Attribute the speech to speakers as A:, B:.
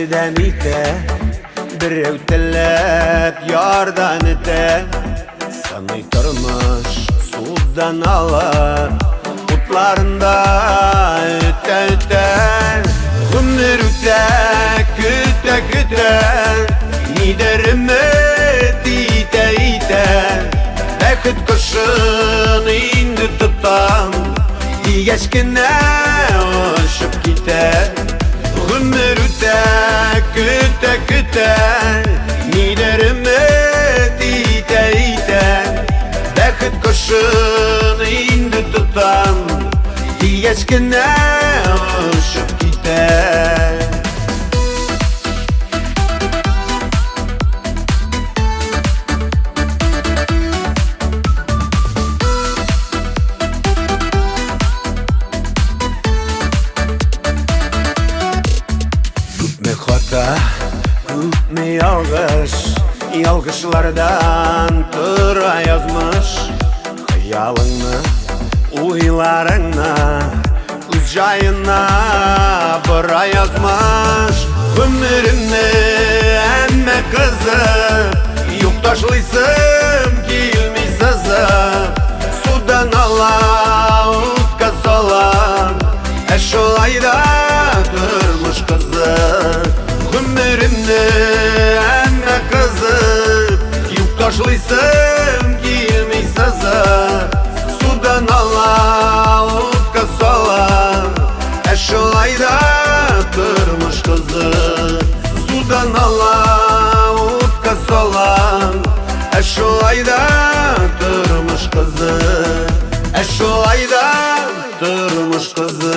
A: Birden ite, birev tellep yardan ite. Sanıy turmuş sudan alır, kutlarında öte öte. Ömür öte, küte küte, niderimi dite ite. Bekit kışın indi tutam, digeçkine uçup gider. Ömür öte, küte küte, niderimi dite ite. Bekit kışın indi tutam, digeçkine uçup gider. Hata, hükmü yalgış, yalgışlardan tıra yazmış. Hayalını, uylarını, ucayına bıra yazmış. Ömrümü emme kızı, yoktaşlıysın kilmi sızı. Sudan ala, utka solan, olayda durmuş kızı. Ömrümde emme kızı, yuktaşlıysın kilmi sızı. Sudan ala, utka solan, olayda durmuş kızı. Sudan ala, utka solan, olayda durmuş kızı. Olayda durmuş kızı.